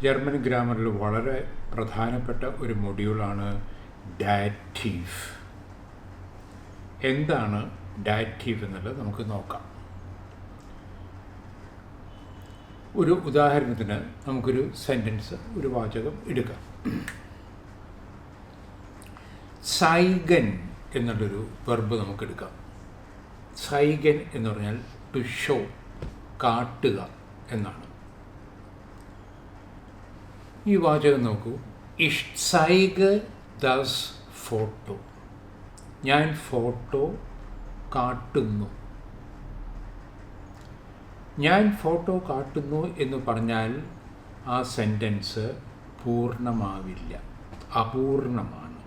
German ഗ്രാമറിൽ വളരെ പ്രധാനപ്പെട്ട ഒരു മൊഡ്യൂളാണ് ഡാറ്റീവ്. എന്താണ് ഡാറ്റീവ് എന്നുള്ളത് നമുക്ക് നോക്കാം. ഒരു ഉദാഹരണത്തിന് നമുക്കൊരു സെൻറ്റൻസ്, ഒരു വാചകം എടുക്കാം. സൈഗൻ എന്നുള്ളൊരു വെർബ് നമുക്കെടുക്കാം. സൈഗൻ എന്ന് പറഞ്ഞാൽ ടു ഷോ, കാട്ടുക എന്നാണ്. ഈ വാചകം നോക്കൂ. ഇഷ് സൈഗ് ദസ് ഫോട്ടോ. ഞാൻ ഫോട്ടോ കാട്ടുന്നു. ഞാൻ ഫോട്ടോ കാട്ടുന്നു എന്ന് പറഞ്ഞാൽ ആ സെൻറ്റൻസ് പൂർണ്ണമാവില്ല, അപൂർണമാണ്.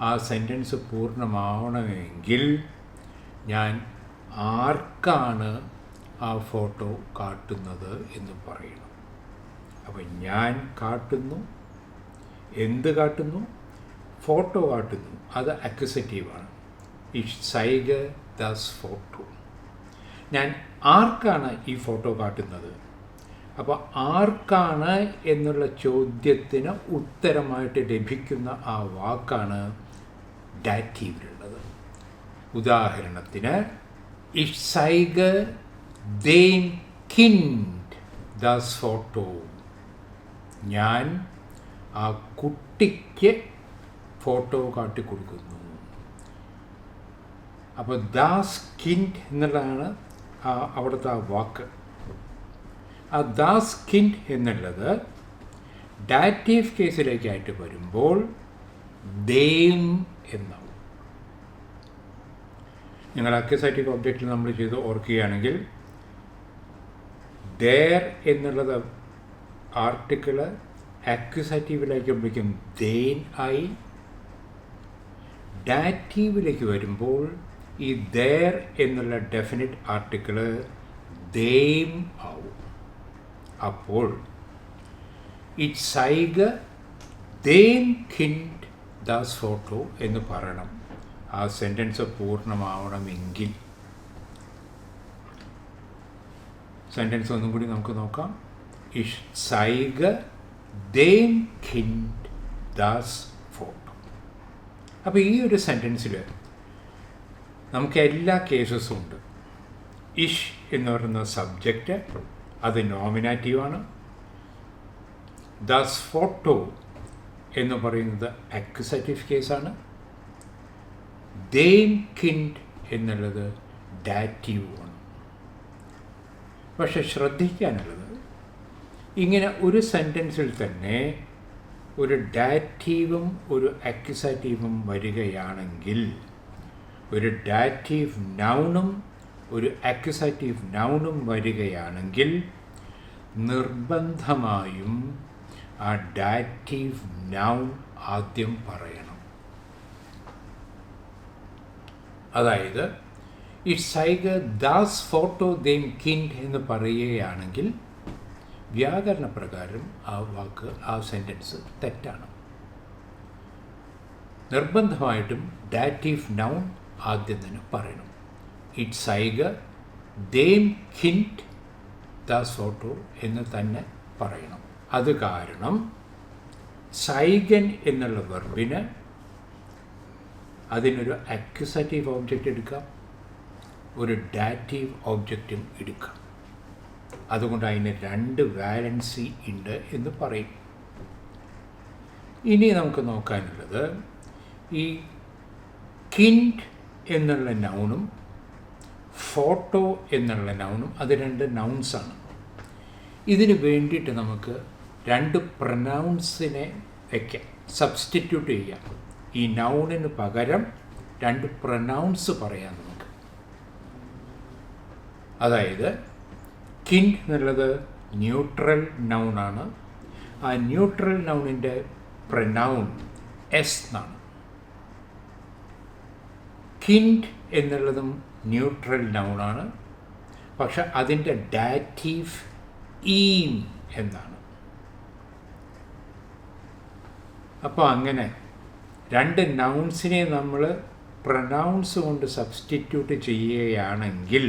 ആ സെൻറ്റൻസ് പൂർണ്ണമാവണമെങ്കിൽ ഞാൻ ആർക്കാണ് ആ ഫോട്ടോ കാട്ടുന്നത് എന്ന് പറയണം. അപ്പോൾ ഞാൻ കാട്ടുന്നു, എന്ത് കാട്ടുന്നു? ഫോട്ടോ കാട്ടുന്നു. അത് അക്യുസേറ്റീവാണ്. ഇഷ് സൈഗ് ദസ് ഫോട്ടോ. ഞാൻ ആർക്കാണ് ഈ ഫോട്ടോ കാട്ടുന്നത്? അപ്പോൾ ആർക്കാണ് എന്നുള്ള ചോദ്യത്തിന് ഉത്തരമായിട്ട് ലഭിക്കുന്ന ആ വാക്കാണ് ഡാറ്റീവിലുള്ളത്. ഉദാഹരണത്തിന്, ഇഷ് സൈഗ് ദെം കിൻഡ് ദസ് ഫോട്ടോ. ഞാൻ ആ കുട്ടിക്ക് ഫോട്ടോ കാട്ടിക്കൊടുക്കുന്നു. അപ്പോൾ ദാസ് കിൻഡ് എന്നുള്ളതാണ് അവിടുത്തെ ആ വാക്ക്. ആ ദാസ് കിൻഡ് എന്നുള്ളത് ഡാറ്റീവ് കേസിലേക്കായിട്ട് വരുമ്പോൾ ദേം എന്നാവും. നിങ്ങൾ അക്യുസേറ്റീവ് ഒബ്ജക്റ്റിൽ നമ്മൾ ചെയ്ത് ഓർക്കുകയാണെങ്കിൽ, ദേർ എന്നുള്ളത് ആർട്ടിക്കിള് അക്യുസേറ്റീവിലേക്ക് വിളിക്കും ദേൻ ആയി. ഡാറ്റീവിലേക്ക് വരുമ്പോൾ ഈ ദേർ എന്നുള്ള ഡെഫിനിറ്റ് ആർട്ടിക്കിള് ദേം ആവും. അപ്പോൾ ഇറ്റ് സൈഗ് ദേം കിൻഡ് ദാസ് ഫോട്ടോ എന്ന് പറയണം ആ സെൻറ്റൻസ് പൂർണ്ണമാവണമെങ്കിൽ. സെൻറ്റൻസ് ഒന്നും കൂടി നമുക്ക് നോക്കാം. ഇഷ് സൈഗ് ദേം കിൻഡ് ദാസ് ഫോട്ടോ. അപ്പോൾ ഈ ഒരു സെൻറ്റൻസിൽ നമുക്ക് എല്ലാ കേസസും ഉണ്ട്. ഇഷ് എന്ന് പറയുന്ന സബ്ജക്റ്റ്, അത് നോമിനാറ്റീവാണ്. ദാസ് ഫോട്ടോ എന്ന് പറയുന്നത് അക്യുസേറ്റീവ് കേസാണ്. ദേം കിൻഡ് എന്നുള്ളത് ഡാറ്റീവുമാണ്. പക്ഷെ ശ്രദ്ധിക്കാനുള്ളത്, ഇങ്ങനെ ഒരു സെൻറ്റൻസിൽ തന്നെ ഒരു ഡാറ്റീവും ഒരു അക്യുസേറ്റീവും വരികയാണെങ്കിൽ, ഒരു ഡാറ്റീവ് നൗണും ഒരു അക്യുസേറ്റീവ് നൗണും വരികയാണെങ്കിൽ നിർബന്ധമായും ആ ഡാറ്റീവ് നൗൺ ആദ്യം പറയണം. അതായത് ഇറ്റ് സൈഗ് ദാസ് ഫോട്ടോ ദേം കിൻഡ് എന്ന് പറയുകയാണെങ്കിൽ വ്യാകരണപ്രകാരം ആ വാക്ക്, ആ സെൻറ്റൻസ് തെറ്റാണ്. നിർബന്ധമായിട്ടും ഡാറ്റീവ് നൗൺ ആദ്യം തന്നെ പറയണം. ഇറ്റ് സൈഗ് ദേം കിൻഡ് ദാസ് ഫോട്ടോ എന്ന് തന്നെ പറയണം. അത് കാരണം സൈഗൻ എന്നുള്ള വെർബിന് അതിനൊരു അക്യുസേറ്റീവ് ഓബ്ജക്റ്റ് എടുക്കാം, ഒരു ഡാറ്റീവ് ഓബ്ജക്റ്റും എടുക്കാം. അതുകൊണ്ട് അതിന് രണ്ട് വാലൻസി ഉണ്ട് എന്ന് പറയും. ഇനി നമുക്ക് നോക്കാനുള്ളത്, ഈ കിൻഡ് എന്നുള്ള നൗണും ഫോട്ടോ എന്നുള്ള നൗണും അത് രണ്ട് നൗൺസാണ്. ഇതിന് വേണ്ടിയിട്ട് നമുക്ക് രണ്ട് പ്രൊനൗൺസിനെ വയ്ക്കാം, സബ്സ്റ്റിറ്റ്യൂട്ട് ചെയ്യാം. ഈ നൗണിന് പകരം രണ്ട് പ്രൊനൗൺസ് പറയാം നമുക്ക്. അതായത് കിൻഡ് എന്നുള്ളത് ന്യൂട്രൽ നൗണാണ്. ആ ന്യൂട്രൽ നൗണിൻ്റെ പ്രൊനൗൺ എസ് എന്നാണ്. കിൻഡ് എന്നുള്ളതും ന്യൂട്രൽ നൗണാണ്, പക്ഷെ അതിൻ്റെ ഡാറ്റീവ് ഈം എന്നാണ്. അപ്പോൾ അങ്ങനെ രണ്ട് നൗൺസിനെ നമ്മൾ പ്രൊനൗൺസ് കൊണ്ട് സബ്സ്റ്റിറ്റ്യൂട്ട് ചെയ്യുകയാണെങ്കിൽ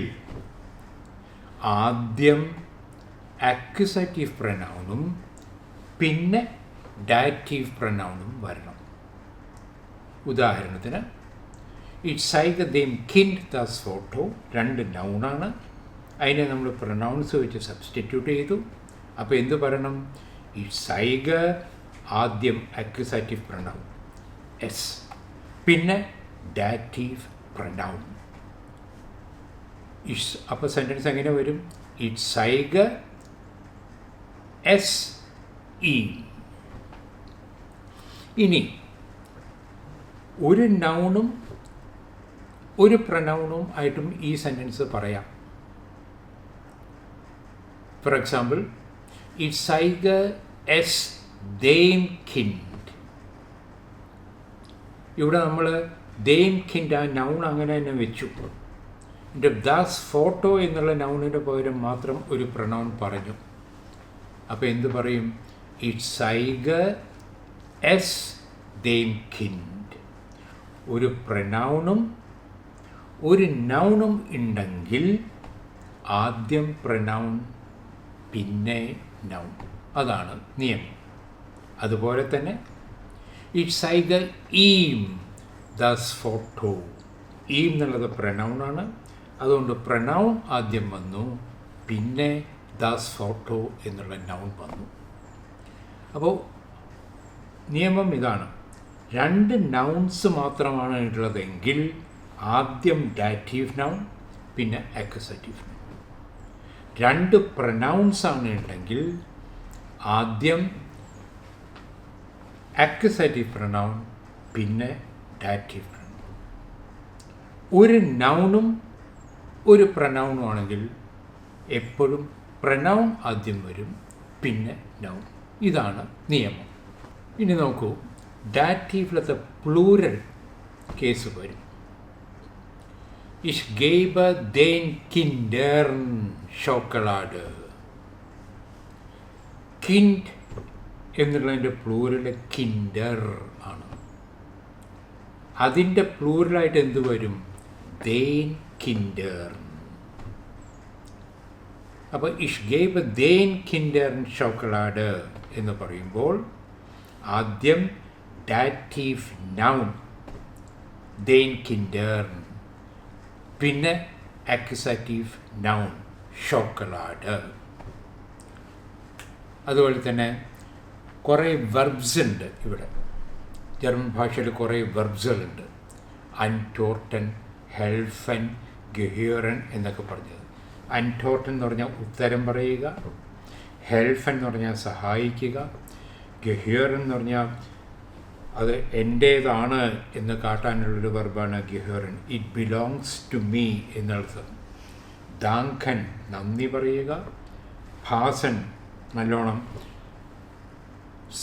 ആദ്യം അക്യുസേറ്റീവ് പ്രൊനൗണും പിന്നെ ഡാറ്റീവ് പ്രൊനൗണും വരണം. ഉദാഹരണത്തിന് ഇറ്റ് സൈഗ ദെം കിൻഡ് ദാസ് ഫോട്ടോ, രണ്ട് നൗണാണ്, അതിനെ നമ്മൾ പ്രൊനൗൺസ് വെച്ച് സബ്സ്റ്റിറ്റ്യൂട്ട് ചെയ്തു. അപ്പോൾ എന്ത് പറയണം? ഇറ്റ് സൈഗ ആദ്യം അക്യുസേറ്റീവ് പ്രൊനൗൺ എസ്, പിന്നെ ഡാറ്റീവ് പ്രൊനൗൺ. അപ്പോൾ സെൻറ്റൻസ് എങ്ങനെ വരും? ഇറ്റ് സൈഗ എസ് ഇ. ഇനി ഒരു നൗണും ഒരു പ്രൊനൗണും ആയിട്ടും ഈ സെൻറ്റൻസ് പറയാം. ഫോർ എക്സാമ്പിൾ, ഇറ്റ് സൈഗ എസ് ദെം കിൻഡ്. ഇവിടെ നമ്മൾ ദെം കിൻഡ് ആ നൗൺ അങ്ങനെ തന്നെ വെച്ചു. ദാസ് ഫോട്ടോ എന്നുള്ള നൗണിൻ്റെ പകരം മാത്രം ഒരു പ്രൊനൗൺ പറഞ്ഞു. അപ്പോൾ എന്ത് പറയും? ഇറ്റ് സൈഗ എസ് ദെം കിൻഡ്. ഒരു പ്രൊനൗണും ഒരു നൗണും ഉണ്ടെങ്കിൽ ആദ്യം പ്രൊനൗൺ പിന്നെ നൗൺ. അതാണ് നിയമം. അതുപോലെ തന്നെ ഇറ്റ് സൈഗ ഈം ദാസ് ഫോട്ടോ. ഈം എന്നുള്ളത് പ്രൊനൗണാണ്, അതുകൊണ്ട് പ്രൊനൗൺ ആദ്യം വന്നു, പിന്നെ ദാസ് ഫോട്ടോ എന്നുള്ള നൗൺ വന്നു. അപ്പോൾ നിയമം ഇതാണ്. രണ്ട് നൗൺസ് മാത്രമാണ് ഉള്ളതെങ്കിൽ ആദ്യം ഡാറ്റീവ് നൗൺ പിന്നെ അക്യുസേറ്റീവ് നൗൺ. രണ്ട് പ്രൊനൗൺസാണ് ഉണ്ടെങ്കിൽ ആദ്യം അക്യുസേറ്റീവ് പ്രൊനൗൺ പിന്നെ ഡാറ്റീവ് പ്രൊനൗൺ. ഒരു നൗണും ഒരു പ്രൊനൗണും ആണെങ്കിൽ എപ്പോഴും പ്രൊനൗൺ ആദ്യം വരും, പിന്നെ നൗൺ. ഇതാണ് നിയമം. ഇനി നോക്കൂ, ഡാറ്റീവിലത്തെ പ്ലൂരൽ കേസ് വരും. Ich gebe den Kindern Schokolade. Kind എന്നുള്ളതിൻ്റെ പ്ലൂരൽ കിൻഡർ ആണ്. അതിൻ്റെ പ്ലൂരലായിട്ട് എന്ത് വരും? Than Kinder. അപ്പോൾ ഇഷ് ഗേബ് ദേൻ കിൻഡർ ചോക്കളാഡ് എന്ന് പറയുമ്പോൾ ആദ്യം ഡാറ്റീവ് നൗൺ ദേൻ കിൻഡർ, പിന്നെ അക്യുസേറ്റീവ് നൗൺ ചോക്കളാഡ്. അതുപോലെ തന്നെ കുറേ വെർബ്സ് ഉണ്ട് ഇവിടെ. ജർമ്മൻ ഭാഷയിൽ കുറേ വെർബ്സുകളുണ്ട്. അൻടോർട്ടൻ, ഹെൽഫൻ, ഗഹിയറൻ എന്നൊക്കെ പറഞ്ഞത്. അൻടോർട്ടൻ എന്ന് പറഞ്ഞാൽ ഉത്തരം പറയുക, ഹെൽഫൻ എന്ന് പറഞ്ഞാൽ സഹായിക്കുക, ഗഹിയറൻ എന്ന് പറഞ്ഞാൽ അത് എൻ്റേതാണ് എന്ന് കാട്ടാനുള്ളൊരു വെർബാണ് ഗഹിയറൻ. ഇറ്റ് ബിലോങ്സ് ടു മീ എന്നർത്ഥം. ദാങ്കൻ നന്ദി പറയുക, ഭാസൻ നല്ലോണം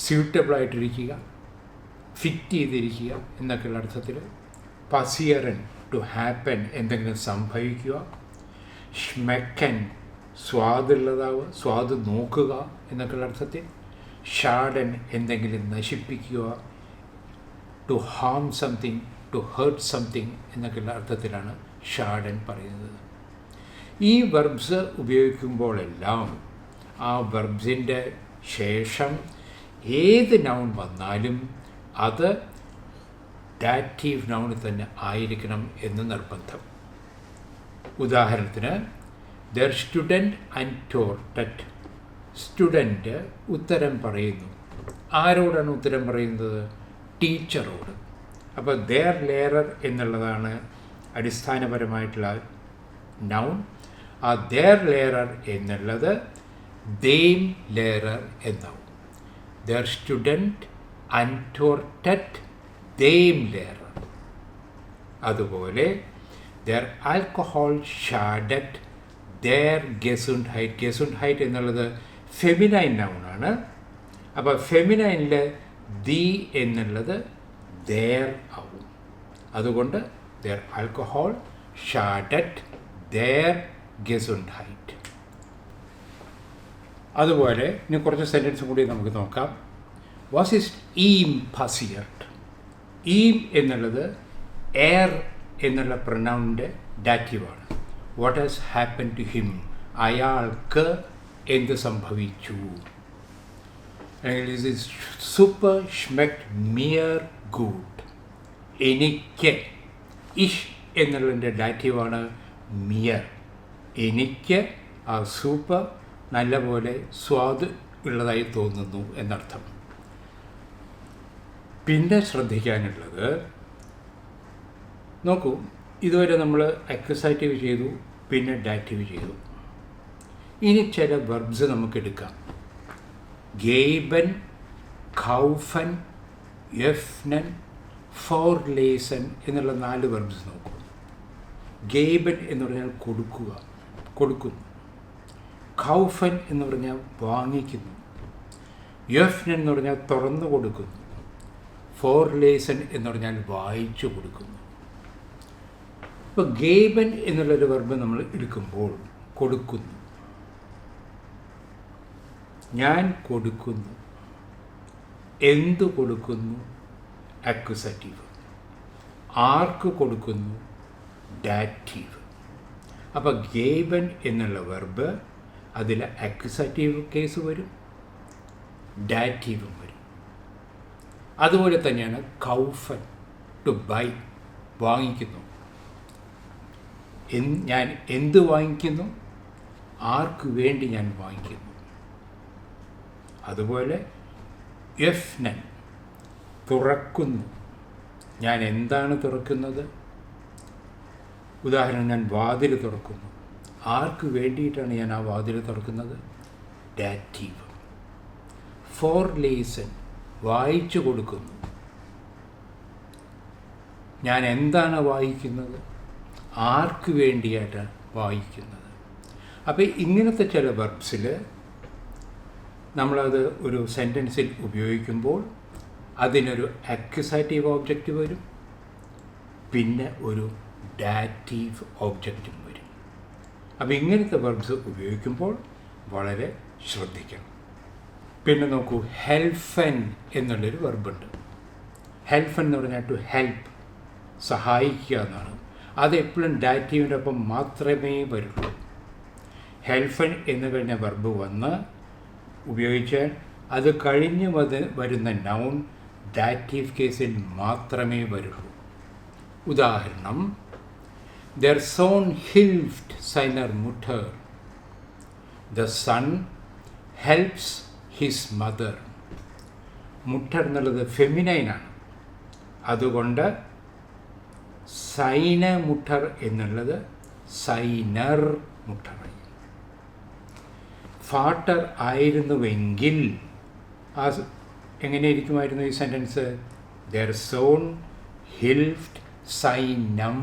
സ്യൂട്ടബിളായിട്ടിരിക്കുക, ഫിറ്റ് ചെയ്തിരിക്കുക എന്നൊക്കെയുള്ള അർത്ഥത്തിൽ. പസിയറൻ ടു ഹാപ്പൻ എന്തെങ്കിലും സംഭവിക്കുക, ഷ്മെക്കൻ സ്വാദുള്ളതാവുക, സ്വാദ് നോക്കുക എന്നൊക്കെയുള്ള അർത്ഥത്തിൽ. ഷാഡൻ എന്തെങ്കിലും നശിപ്പിക്കുക, to harm something, to hurt something എന്നൊക്കെയുള്ള അർത്ഥത്തിലാണ് ഷാഡൻ പറയുന്നത്. ഈ വെർബ്സ് ഉപയോഗിക്കുമ്പോഴെല്ലാം ആ വെർബ്സിൻ്റെ ശേഷം ഏത് നൗൺ വന്നാലും അത് ഡാറ്റീവ് നൗൺ തന്നെ ആയിരിക്കണം എന്ന് നിർബന്ധം. ഉദാഹരണത്തിന് ദർ സ്റ്റുഡൻറ്റ് അൻടോർട്ടഡ്. സ്റ്റുഡൻറ്റ് ഉത്തരം പറയുന്നു. ആരോടാണ് ഉത്തരം പറയുന്നത്? ടീച്ചറോട്. അപ്പോൾ ദർ ലേറർ എന്നുള്ളതാണ് അടിസ്ഥാനപരമായിട്ടുള്ള നൗൺ. ആ ദർ ലേറർ എന്നുള്ളത് ദേം ലേറർ എന്നാവും. ദർ സ്റ്റുഡൻറ്റ് അൻടോർട്ടഡ് ദേം ലേറർ. അതുപോലെ ദർ ആൽക്കഹോൾ ഷാഡഡ് ദർ ഗെസുൻഡ്ഹൈറ്റ്. ഗെസുൻഡ്ഹൈറ്റ് എന്നുള്ളത് ഫെമിനൈൻ നൗണാണ്. അപ്പോൾ ഫെമിനൈനിൽ ദി എന്നുള്ളത് ദർ ആവും. അതുകൊണ്ട് ദർ ആൽക്കഹോൾ ഷാഡഡ് ദർ ഗെസുൻഡ്ഹൈറ്റ്. അതുപോലെ ഇനി കുറച്ച് സെൻറ്റൻസ് കൂടി നമുക്ക് നോക്കാം. Was is ഈം പസിയർട്ട്. ഈം എന്നുള്ളത് എയർ എന്നുള്ള പ്രൊനൗണിൻ്റെ ഡാറ്റീവാണ്. What has happen to him. അയാൾക്ക് എന്ത് സംഭവിച്ചു. അല്ലെങ്കിൽ സൂപ്പർ ഷ്മെക്ട് മിയർ ഗുഡ്. എനിക്ക്, ഇഷ് എന്നുള്ളതിൻ്റെ ഡാറ്റീവാണ് മിയർ. എനിക്ക് ആ സൂപ്പ് നല്ലപോലെ സ്വാദ് ഉള്ളതായി തോന്നുന്നു എന്നർത്ഥം. പിന്നെ ശ്രദ്ധിക്കാനുള്ളത്, നോക്കൂ, ഇതുവരെ നമ്മൾ അക്യുസാറ്റീവ് ചെയ്തു, പിന്നെ ഡാറ്റീവ് ചെയ്തു. ഇനി ചില വെർബ്സ് നമുക്കെടുക്കാം. ഗെയ്ബൻ, ഖൗഫൻ, യഫ്നൻ, ഫോർലേസൻ എന്നുള്ള 4 വെർബ്സ് നോക്കൂ. ഗെയ്ബൻ എന്ന് പറഞ്ഞാൽ കൊടുക്കുക, കൊടുക്കുന്നു. ഖൗഫൻ എന്ന് പറഞ്ഞാൽ വാങ്ങിക്കുന്നു. യഫ്നൻ എന്ന് പറഞ്ഞാൽ തുറന്നു കൊടുക്കുന്നു. ഫോർലേസൻ എന്ന് പറഞ്ഞാൽ വായിച്ചു കൊടുക്കുന്നു. ഇപ്പോൾ ഗെയ്ബൻ എന്നുള്ളൊരു വെർബ് നമ്മൾ എടുക്കുമ്പോൾ കൊടുക്കുന്നു, ഞാൻ കൊടുക്കുന്നു. എന്തു കൊടുക്കുന്നു? അക്യുസാറ്റീവ്. ആർക്ക് കൊടുക്കുന്നു? ഡാറ്റീവ്. അപ്പോൾ ഗെയ്ബൻ എന്നുള്ള വെർബ് അതിൽ അക്യുസാറ്റീവ് കേസ് വരും, ഡാറ്റീവും വരും. അതുപോലെ തന്നെയാണ് കൗഫൻ, ടു ബൈ, വാങ്ങിക്കുന്നു. ഞാൻ എന്ത് വാങ്ങിക്കുന്നു? ആർക്ക് വേണ്ടി ഞാൻ വാങ്ങിക്കുന്നു. അതുപോലെ യഫ്നൻ, തുറക്കുന്നു. ഞാൻ എന്താണ് തുറക്കുന്നത്? ഉദാഹരണം, ഞാൻ വാതിൽ തുറക്കുന്നു. ആർക്ക് വേണ്ടിയിട്ടാണ് ഞാൻ ആ വാതിൽ തുറക്കുന്നത്? ഡാറ്റീവ്. ഫോർലേസൻ, വായിച്ചു കൊടുക്കുന്നു. ഞാൻ എന്താണ് വായിക്കുന്നത്? ആർക്ക് വേണ്ടിയായിട്ടാണ് വായിക്കുന്നത്? അപ്പോൾ ഇങ്ങനത്തെ ചില വെർബ്സിൽ നമ്മളത് ഒരു സെൻറ്റൻസിൽ ഉപയോഗിക്കുമ്പോൾ അതിനൊരു അക്യുസാറ്റീവ് ഓബ്ജക്റ്റ് വരും, പിന്നെ ഒരു ഡാറ്റീവ് ഓബ്ജക്റ്റും വരും. അപ്പോൾ ഇങ്ങനത്തെ വെർബ്സ് ഉപയോഗിക്കുമ്പോൾ വളരെ ശ്രദ്ധിക്കണം. പിന്നെ നോക്കൂ, ഹെൽഫൻ എന്നുള്ളൊരു വെർബുണ്ട്. ഹെൽഫൻ എന്ന് പറഞ്ഞാൽ ടു ഹെൽപ്പ്, സഹായിക്കുക എന്നാണ്. അതെപ്പോഴും ഡാറ്റീവിൻ്റെ ഒപ്പം മാത്രമേ വരുള്ളൂ. ഹെൽഫൻ എന്ന് കഴിഞ്ഞ വെർബ് വന്ന് ഉപയോഗിച്ചാൽ അത് കഴിഞ്ഞ് വരുന്ന നൗൺ ഡാറ്റീവ് കേസിൽ മാത്രമേ വരുള്ളൂ. ഉദാഹരണം, ദർ സോൺ ഹിൽഫ്റ്റ് സൈനർ മുട്ടർ. The son helps his mother. മുട്ടർ എന്നുള്ളത് ഫെമിനൈനാണ്, അതുകൊണ്ട് സൈന മുട്ടർ എന്നുള്ളത് സൈനർ മുട്ടറായി. ഫാട്ടർ ആയിരുന്നുവെങ്കിൽ എങ്ങനെയിരിക്കുമായിരുന്നു ഈ സെൻറ്റൻസ്? ദർ സോൺ ഹിൽഫ്റ്റ് സൈനം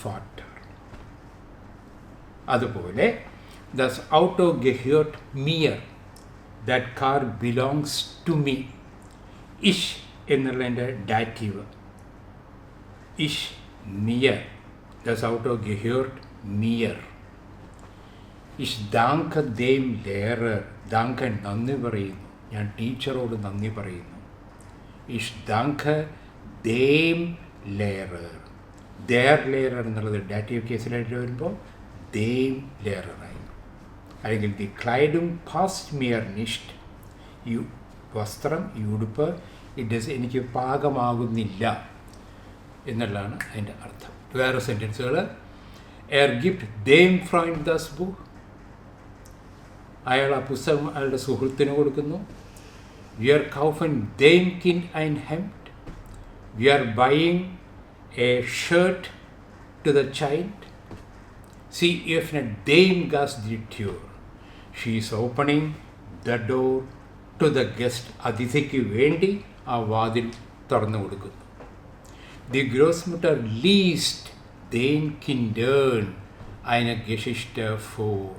ഫാട്ടർ. അതുപോലെ ദസ് ഔട്ടോ ഗെഹ്യോട്ട് മിയർ, that car belongs to me. ഇഷ് എന്നുള്ളതിൻ്റെ ഡാറ്റീവ് ഇഷ് മിയർ, ദസ് ഔട്ടോ ഗെഹ്യോട്ട് മിയർ. ഇഷ് ദാങ്ക ദേം ലേറർ, ദാങ്ക നന്ദി പറയുന്നു, ഞാൻ ടീച്ചറോട് നന്ദി പറയുന്നു. ഇഷ് ദാങ്ക ദേം ലേറർ, ദേർ ലേറർ എന്നുള്ളത് ഡാറ്റീവ് കേസിലായിട്ട് വരുമ്പോൾ ദേം ലേററായി. അല്ലെങ്കിൽ ദി ക്ലൈഡും പാസ്റ്റ് മിയർ നിഷ്ട്, ഈ വസ്ത്രം, ഈ ഉടുപ്പ് എനിക്ക് പാകമാകുന്നില്ല എന്നുള്ളതാണ് അതിൻ്റെ അർത്ഥം. വേറെ സെൻറ്റൻസുകൾ, എർ ഗിഫ്റ്റ് ദേം ഫ്രോയിൻ ദസ് ബുക്ക്, അയാൾ ആ പുസ്തകം അയാളുടെ സുഹൃത്തിന് കൊടുക്കുന്നു. വി ആർ കൗഫൻ ദേം കിൻഡ് ഐൻ ഹെംഡ്, we are buying a shirt to the child. സി എഫ് ദേം ഗാസ് ദി ട്യൂർ, she is opening the door to the guest. അതിഥിക്ക് വേണ്ടി ആ വാതിൽ തുറന്നു കൊടുക്കുന്നു. ദി ഗ്രോസ്മുട്ടർ ലീസ്റ്റ് ദേൻ കിൻഡേൺ eine Geschichte vor.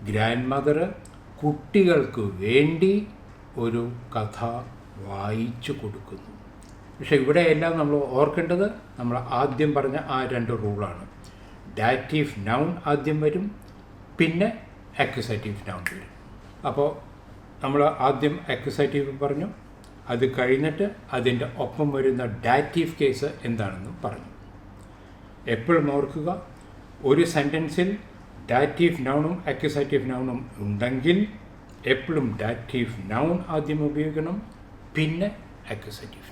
Grandmother കുട്ടികൾക്ക് വേണ്ടി ഒരു കഥ വായിച്ചു കൊടുക്കുന്നു. പക്ഷേ ഇവിടെയെല്ലാം നമ്മൾ ഓർക്കേണ്ടത് നമ്മൾ ആദ്യം പറഞ്ഞ ആ 2 റൂളാണ്. ഡാറ്റീവ് നൗൺ ആദ്യം വരും, പിന്നെ അക്യുസാറ്റീവ് നൗൺ വരും. അപ്പോൾ നമ്മൾ ആദ്യം അക്യുസാറ്റീവ് പറഞ്ഞു, അത് കഴിഞ്ഞിട്ട് അതിൻ്റെ ഒപ്പം വരുന്ന ഡാറ്റീവ് കേസ് എന്താണെന്ന് പറഞ്ഞു. എപ്പോഴും ഓർക്കുക, ഒരു സെൻറ്റൻസിൽ ഡാറ്റീവ് നൗണും അക്യൂസാറ്റീവ് നൗണും ഉണ്ടെങ്കിൽ എപ്പോഴും ഡാറ്റീവ് നൗൺ ആദ്യം ഉപയോഗിക്കണം, പിന്നെ അക്യൂസാറ്റീവ്.